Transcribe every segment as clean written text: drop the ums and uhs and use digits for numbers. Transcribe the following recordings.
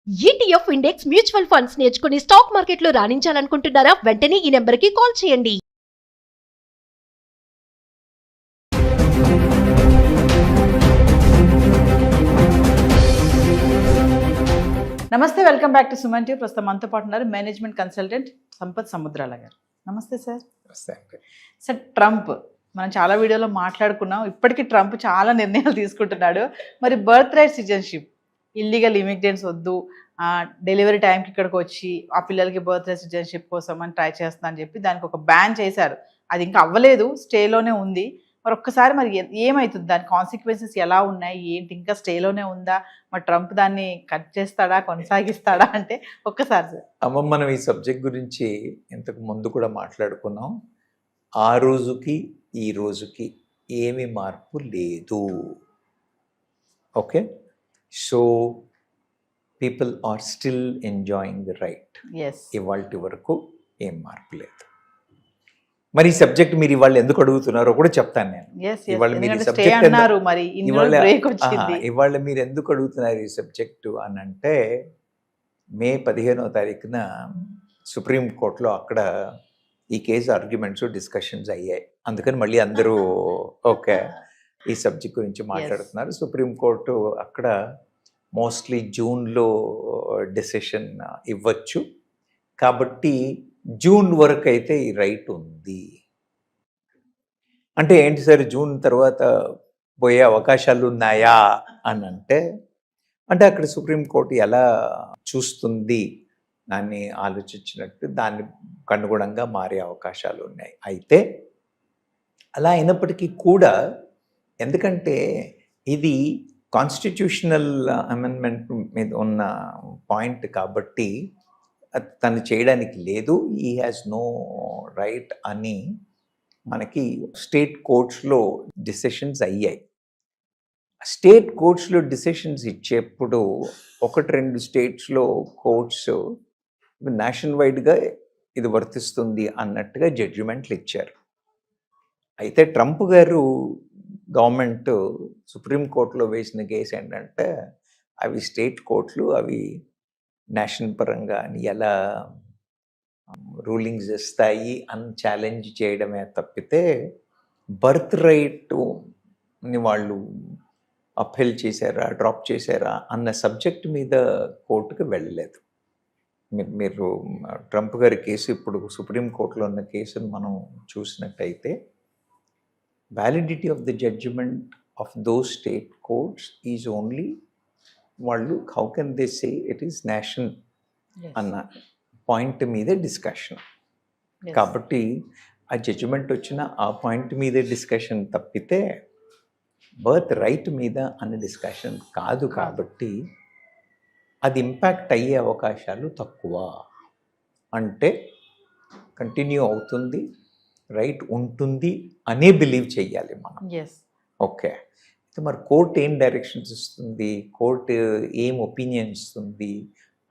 ETF index mutual funds నేర్చుకుని stock మార్కెట్లో రాణించాలనుకుంటున్నారా? వెంటనే ఈ నెంబర్కి కాల్ చేయండి. నమస్తే, welcome back to Suman TV. ప్రస్తుతం మనతో పాటు ఉన్నారు మేనేజ్మెంట్ కన్సల్టెంట్ సంపత్ సముద్రాల గారు. నమస్తే సార్. సార్, ట్రంప్ మనం చాలా వీడియోలో మాట్లాడుకున్నాం. ఇప్పటికీ ట్రంప్ చాలా నిర్ణయాలు తీసుకుంటున్నాడు. మరి birth right citizenship, illegal immigrants వద్దు, డెలివరీ టైంకి ఇక్కడికి వచ్చి ఆ పిల్లలకి బర్త్ రైట్ సిటిజన్షిప్ కోసం అని ట్రై చేస్తున్నా అని చెప్పి దానికి ఒక బ్యాన్ చేశారు. అది ఇంకా అవ్వలేదు, స్టేలోనే ఉంది. మరి ఒక్కసారి మరి ఏమవుతుంది, దాని కాన్సిక్వెన్సెస్ ఎలా ఉన్నాయి, ఏంటి, ఇంకా స్టేలోనే ఉందా, మరి ట్రంప్ దాన్ని కట్ చేస్తాడా, కొనసాగిస్తాడా అంటే ఒక్కసారి సార్. అమ్మ, మనం ఈ సబ్జెక్ట్ గురించి ఇంతకు ముందు కూడా మాట్లాడుకున్నాం. ఆ రోజుకి ఈ రోజుకి ఏమి మార్పు లేదు. Okay, so people are still enjoying the right. ఇవాళ వరకు ఏం మార్పు లేదు. మరి ఈ సబ్జెక్ట్ మీరు ఇవాళ ఎందుకు అడుగుతున్నారో కూడా చెప్తాను నేను. ఇవాళ మీరు ఎందుకు అడుగుతున్నారు ఈ సబ్జెక్టు అని అంటే, మే 15వ తారీఖున సుప్రీంకోర్టులో అక్కడ ఈ కేసు ఆర్గ్యుమెంట్స్ డిస్కషన్స్ అయ్యాయి. అందుకని మళ్ళీ అందరూ ఓకే ఈ సబ్జెక్ట్ గురించి మాట్లాడుతున్నారు. సుప్రీంకోర్టు అక్కడ మోస్ట్లీ జూన్లో డెసిషన్ ఇవ్వచ్చు. కాబట్టి జూన్ వరకు అయితే ఈ రైట్ ఉంది. అంటే ఏంటి సార్, జూన్ తర్వాత పోయే అవకాశాలు ఉన్నాయా అని అంటే అక్కడ సుప్రీంకోర్టు ఎలా చూస్తుంది దాన్ని ఆలోచించినట్టు దాన్ని అనుగుణంగా మారే అవకాశాలు ఉన్నాయి. అయితే అలా అయినప్పటికీ కూడా, ఎందుకంటే ఇది కాన్స్టిట్యూషనల్ అమెండ్మెంట్ మీద ఉన్న పాయింట్ కాబట్టి తను చేయడానికి లేదు, ఈ హ్యాస్ నో రైట్ అని మనకి స్టేట్ కోర్ట్స్లో డిసిషన్స్ అయ్యాయి. స్టేట్ కోర్ట్స్లో డిసిషన్స్ ఇచ్చేప్పుడు 1-2 స్టేట్స్లో కోర్ట్స్ నేషనల్ వైడ్గా ఇది వర్తిస్తుంది అన్నట్టుగా జడ్జిమెంట్లు ఇచ్చారు. అయితే ట్రంప్ గారు గవర్నమెంట్ సుప్రీంకోర్టులో వేసిన కేసు ఏంటంటే, అవి స్టేట్ కోర్టులు అవి నేషనల్ పరంగా ఎలా రూలింగ్స్ ఇస్తాయి అని ఛాలెంజ్ చేయడమే తప్పితే బర్త్ రైట్ని వాళ్ళు అప్పీల్ చేశారా, డ్రాప్ చేశారా అన్న సబ్జెక్ట్ మీద కోర్టుకు వెళ్ళలేదు. మీరు ట్రంప్ గారి కేసు ఇప్పుడు సుప్రీంకోర్టులో ఉన్న కేసును మనం చూసినట్టయితే, validity of the judgement of those state courts is only వాళ్ళు how can they say it is national అన్న పాయింట్ మీదే డిస్కషన్. కాబట్టి ఆ జడ్జిమెంట్ వచ్చిన ఆ పాయింట్ మీదే డిస్కషన్ తప్పితే బర్త్ రైట్ మీద అన్న డిస్కషన్ కాదు. కాబట్టి అది ఇంపాక్ట్ అయ్యే అవకాశాలు తక్కువ. అంటే కంటిన్యూ అవుతుంది, రైట్ ఉంటుంది అనే బిలీవ్ చెయ్యాలి మనం. ఓకే, మరి కోర్టు ఏం డైరెక్షన్స్ ఇస్తుంది, కోర్టు ఏం ఒపీనియన్ ఇస్తుంది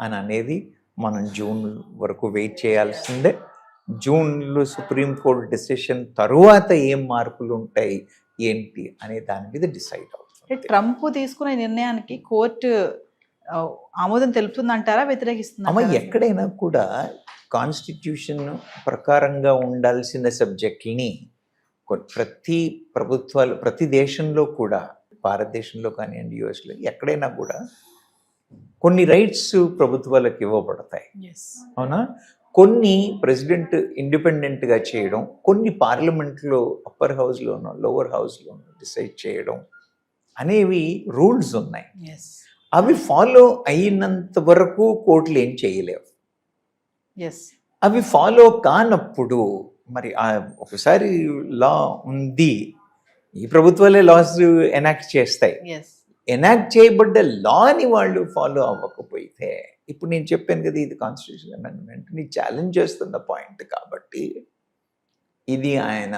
అని అనేది మనం జూన్ వరకు వెయిట్ చేయాల్సిందే. జూన్లో సుప్రీంకోర్టు డెసిషన్ తరువాత ఏం మార్పులు ఉంటాయి ఏంటి అనే దాని మీద డిసైడ్ అవుతుంది. ట్రంప్ తీసుకునే నిర్ణయానికి కోర్టు ఆమోదం తెలుపుతుందంటారా, వ్యతిరేకిస్తుందా? ఎక్కడైనా కూడా కాన్స్టిట్యూషన్ ప్రకారంగా ఉండాల్సిన సబ్జెక్ట్ని ప్రతి ప్రభుత్వాలు, ప్రతి దేశంలో కూడా, భారతదేశంలో కానివ్వండి, యుఎస్లో ఎక్కడైనా కూడా కొన్ని రైట్స్ ప్రభుత్వాలకు ఇవ్వబడతాయి. అవునా? కొన్ని ప్రెసిడెంట్ ఇండిపెండెంట్గా చేయడం, కొన్ని పార్లమెంట్లో అప్పర్ హౌస్లోనో లోవర్ హౌస్లోనో డిసైడ్ చేయడం అనేవి రూల్స్ ఉన్నాయి. అవి ఫాలో అయినంత వరకు కోర్టులు ఏం చేయలేవు. అవి ఫాలో కానప్పుడు మరి ఒకసారి లా ఉంది, ఈ ప్రభుత్వాలే లాస్ ఎనాక్ట్ చేస్తాయి. ఎనాక్ట్ చేయబడ్డ లాని వాళ్ళు ఫాలో అవ్వకపోతే, ఇప్పుడు నేను చెప్పాను కదా, ఇది కాన్స్టిట్యూషన్ అమెండ్మెంట్ని ఛాలెంజ్ చేస్తున్న పాయింట్ కాబట్టి ఇది ఆయన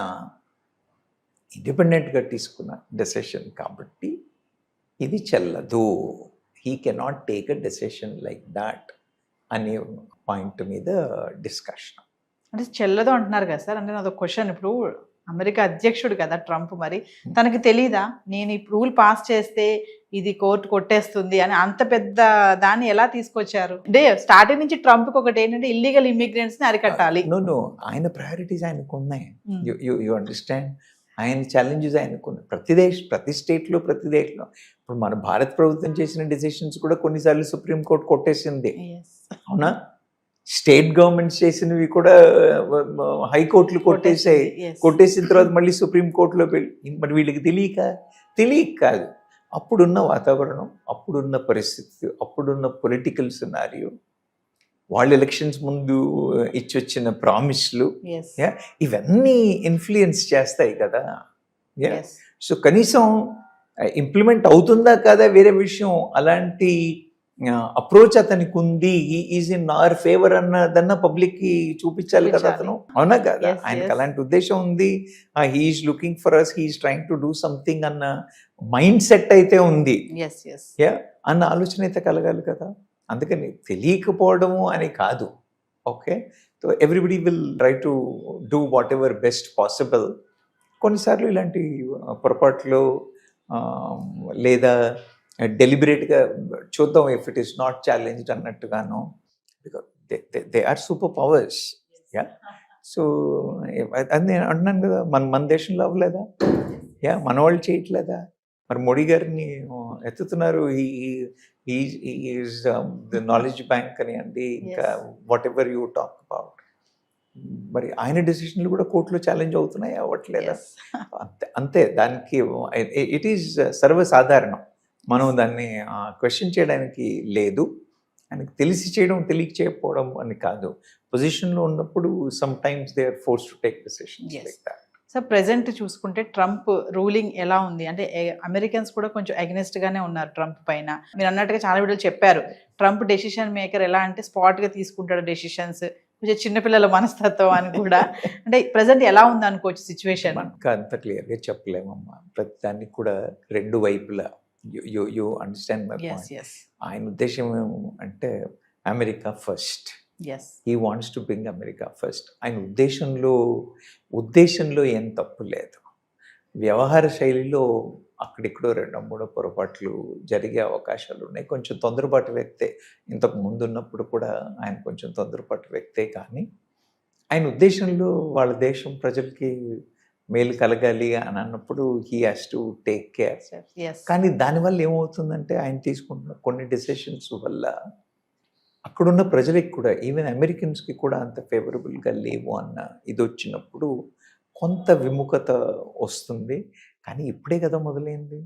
ఇండిపెండెంట్గా తీసుకున్న డెసిషన్ కాబట్టి ఇది చెల్లదు. He cannot take a decision like that అనే పాయింట్ మీద డిస్కషన్. అంటే చెల్లదు అంటున్నారు కదా సార్. అంటే నాది ఒక క్వశ్చన్, ఇప్పుడు అమెరికా అధ్యక్షుడు కదా ట్రంప్, మరి తనకి తెలీదా నేను ఈ రూల్ పాస్ చేస్తే ఇది కోర్టు కొట్టేస్తుంది అని? అంత పెద్ద దాన్ని ఎలా తీసుకొచ్చారు? అంటే స్టార్టింగ్ నుంచి ట్రంప్ ఒకటి ఏంటంటే ఇల్లీగల్ ఇమిగ్రెంట్స్ ని అరికట్టాలి. నో ఆయన ప్రయారిటీస్ ఆయనకు ఉన్నాయి. Hmm. యు అండర్స్టాండ్, ఆయన ఛాలెంజెస్ ఆయనకున్నాయి. ప్రతి స్టేట్లో ఇప్పుడు మన భారత ప్రభుత్వం చేసిన డెసిషన్స్ కూడా కొన్నిసార్లు సుప్రీంకోర్టు కొట్టేసింది, Yes. అవునా? స్టేట్ గవర్నమెంట్స్ చేసినవి కూడా హైకోర్టులు కొట్టేసాయి. Yes. కొట్టేసిన తర్వాత మళ్ళీ సుప్రీంకోర్టులో మరి వీళ్ళకి తెలియక కాదు. అప్పుడున్న వాతావరణం, అప్పుడున్న పరిస్థితి, అప్పుడున్న పొలిటికల్ సినారియో, వాళ్ళు ఎలక్షన్స్ ముందు ఇచ్చొచ్చిన ప్రామిస్లు, Yes. ఇవన్నీ ఇన్ఫ్లుయెన్స్ చేస్తాయి కదా. Yes. సో కనీసం ఇంప్లిమెంట్ అవుతుందా కాదా వేరే విషయం. అలాంటి అప్రోచ్ అతనికి ఉంది, ఈజ్ ఇన్ అవర్ ఫేవర్ అన్నదన్న పబ్లిక్ కి చూపించాలి కదా అతను, అవునా కదా? Yes, ఆయనకి yes. అలాంటి ఉద్దేశం ఉంది. He's looking for us, he's trying to do something అన్న మైండ్ సెట్ అయితే ఉంది, Yes. Yes. అన్న ఆలోచన అయితే కలగాలి కదా. అందుకని తెలియకపోవడము అని కాదు. Okay, so everybody will try to do whatever best possible. కొన్నిసార్లు ఇలాంటి పొరపాట్లు లేదా డెలిబరేట్గా చూద్దాం, if it is not challenged అన్నట్టుగాను, because they are super powers. సో అది నేను అంటున్నాను కదా, మన దేశంలో అవ్వలేదా? మన వాళ్ళు చేయట్లేదా? మరి మోడీ గారిని ఎత్తుతున్నారు, ఈజ్ ద నాలెడ్జ్ బ్యాంక్ అని అండి, ఇంకా what ever you talk about. మరి ఆయన డెసిషన్లు కూడా కోర్టులో ఛాలెంజ్ అవుతున్నాయి, అవ్వట్లేదా? Yes. అంతే, దానికి ఇట్ ఈజ్ సర్వసాధారణం. మనం దాన్ని క్వశ్చన్ చేయడానికి లేదు. ఆయనకు తెలిసి చేయడం, తెలియక చేయకపోవడం అని కాదు. పొజిషన్లో ఉన్నప్పుడు sometimes they are force to take decisions Yes. Like that. So present చూసుకుంటే ట్రంప్ రూలింగ్ ఎలా ఉంది అంటే అమెరికన్స్ కూడా కొంచెం అగెనిస్ట్ గానే ఉన్నారు ట్రంప్ పైన. మీరు అన్నట్టుగా చాలా వీడియోలు చెప్పారు, ట్రంప్ డెసిషన్ మేకర్ ఎలా అంటే స్పాట్ గా తీసుకుంటాడు డెసిషన్స్, కొంచెం చిన్నపిల్లల మనస్తత్వం అని కూడా. అంటే ప్రెసెంట్ ఎలా ఉంది అనుకోవచ్చు సిచ్యువేషన్? మనకు అంత క్లియర్గా చెప్పలేమమ్మా. ప్రతి దానికి కూడా రెండు వైపులా you understand my Yes. Point. Yes. ఆయన ఉద్దేశం అంటే America first, Yes. He wants to bring America first. ఆయన ఉద్దేశంలో ఏం తప్పు లేదు. వ్యవహార శైలిలో అక్కడిక్కడో రెండో మూడో పొరపాట్లు జరిగే అవకాశాలు ఉన్నాయి. కొంచెం తొందరపాటు వ్యక్తే, ఇంతకు ముందు ఉన్నప్పుడు కూడా ఆయన కొంచెం తొందరపాటు వ్యక్తే. కానీ ఆయన ఉద్దేశంలో వాళ్ళ దేశం ప్రజలకి మేలు కలగాలి అని అన్నప్పుడు he has to take care. Yes. కానీ దానివల్ల ఏమవుతుందంటే ఆయన తీసుకుంటున్న కొన్ని డెసిషన్స్ వల్ల అక్కడున్న ప్రజలకి కూడా, ఈవెన్ అమెరికన్స్కి కూడా అంత ఫేవరబుల్గా లేవు అన్న ఇది వచ్చినప్పుడు కొంత విముఖత వస్తుంది. కానీ ఇప్పుడే కదా మొదలైంది,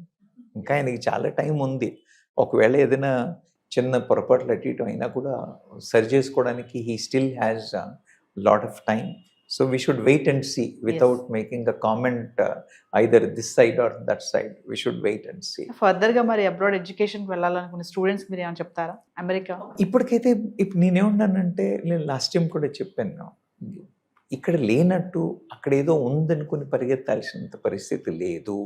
ఇంకా ఆయనకి చాలా టైం ఉంది. ఒకవేళ ఏదైనా చిన్న పొరపాట్లు అటు ఇటు అయినా కూడా సరి చేసుకోవడానికి he still has lot of time. So we should wait and see without making a comment either this side or that side. We should wait and see. Further గా మరి అబ్రాడ్ ఎడ్యుకేషన్కి వెళ్ళాలనుకునే స్టూడెంట్స్ మీరు ఏమైనా చెప్తారా? అమెరికా ఇప్పటికైతే ఇప్పుడు నేనేమన్నానంటే, నేను లాస్ట్ టైం కూడా చెప్పాను, ఇక్కడ లేనట్టు అక్కడ ఏదో ఉందనుకుని పరిగెత్తాల్సినంత పరిస్థితి లేదు.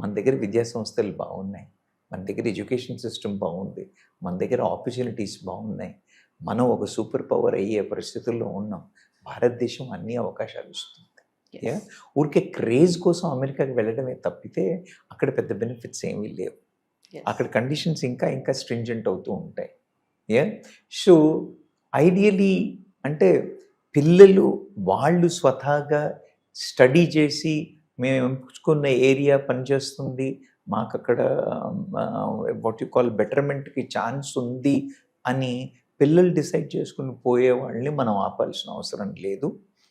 మన దగ్గర విద్యా సంస్థలు బాగున్నాయి, మన దగ్గర ఎడ్యుకేషన్ సిస్టమ్ బాగుంది, మన దగ్గర ఆపర్చునిటీస్ బాగున్నాయి. మనం ఒక సూపర్ పవర్ అయ్యే పరిస్థితుల్లో ఉన్నాం. భారతదేశం అన్ని అవకాశాలు ఇస్తుంది. ఊరికే క్రేజ్ కోసం అమెరికాకి వెళ్ళడమే తప్పితే అక్కడ పెద్ద బెనిఫిట్స్ ఏమీ లేవు. అక్కడ కండిషన్స్ ఇంకా స్ట్రింజెంట్ అవుతూ ఉంటాయి. సో ఐడియలీ అంటే పిల్లలు వాళ్ళు స్వతహాగా స్టడీ చేసి మేము ఎంచుకున్న ఏరియా పనిచేస్తుంది, మాకు అక్కడ వాట్ యు కాల్ బెటర్మెంట్కి ఛాన్స్ ఉంది అని పిల్లలు డిసైడ్ చేసుకుని పోయే వాళ్ళని మనం ఆపాల్సిన అవసరం లేదు.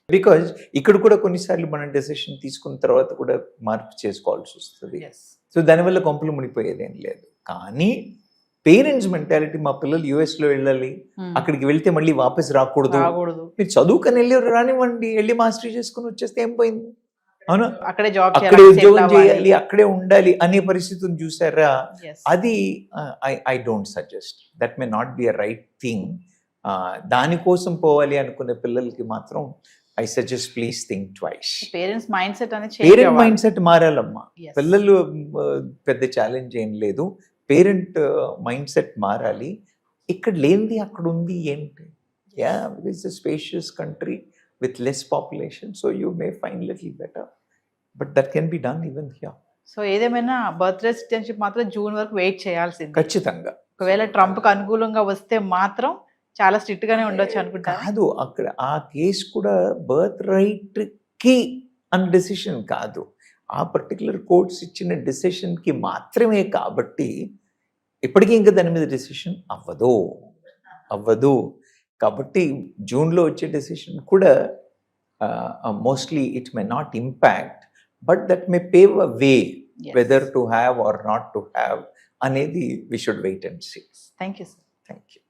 బికాజ్ ఇక్కడ కూడా కొన్నిసార్లు మనం డెసిషన్ తీసుకున్న తర్వాత కూడా మార్పు చేసుకోవాల్సి వస్తుంది. సో దానివల్ల కొంపలు మునిపోయేదేం లేదు. కానీ పేరెంట్స్ మెంటాలిటీ, మా పిల్లలు యుఎస్లో వెళ్ళాలి, అక్కడికి వెళ్తే మళ్ళీ వాపస్ రాకూడదు, మీరు చదువుకొని వెళ్ళి రానివ్వండి, వెళ్ళి మాస్టరీ చేసుకుని వచ్చేస్తే ఏం పోయింది, అవునా, అక్కడే ఉద్యోగం చేయాలి, అక్కడే ఉండాలి అనే పరిస్థితిని చూసారా? అది I don't suggest, that may not be a right thing. దానికోసం పోవాలి అనుకునే పిల్లలకి మాత్రం I suggest please think twice. Parents mind set అనేది పేరెంట్ మైండ్ సెట్ మారాలమ్మా. పిల్లలు పెద్ద ఛాలెంజ్ ఏం లేదు, పేరెంట్ మైండ్ సెట్ మారాలి. ఇక్కడ లేనిది అక్కడ ఉంది ఏంటి? It's a spacious country with less population, so you may find little better, but that can be done even here. So ఏదేమైనా బర్త్ రేట్ సిటిజన్షిప్ మాత్రం జూన్ వరకు వెయిట్ చేయాల్సింది. ఖచ్చితంగా. ఒకవేళ ట్రంప్కి అనుకూలంగా వస్తే మాత్రం చాలా స్ట్రిక్ట్ గానే ఉండొచ్చు అనుకుంటా. కాదు, అక్కడ ఆ కేసు కూడా బర్త్ రైట్ కి అన్న డెసిషన్ కాదు, ఆ పర్టికులర్ కోర్ట్స్ ఇచ్చిన డెసిషన్ కి మాత్రమే. కాబట్టి ఇప్పటికీ ఇంకా దాని మీద డెసిషన్ అవ్వదు. కాబట్టి జూన్లో వచ్చే డెసిషన్ కూడా mostly it may not impact, but that may pave a way whether to have or not to have అనేది we should wait and see. Thank you sir. Thank you.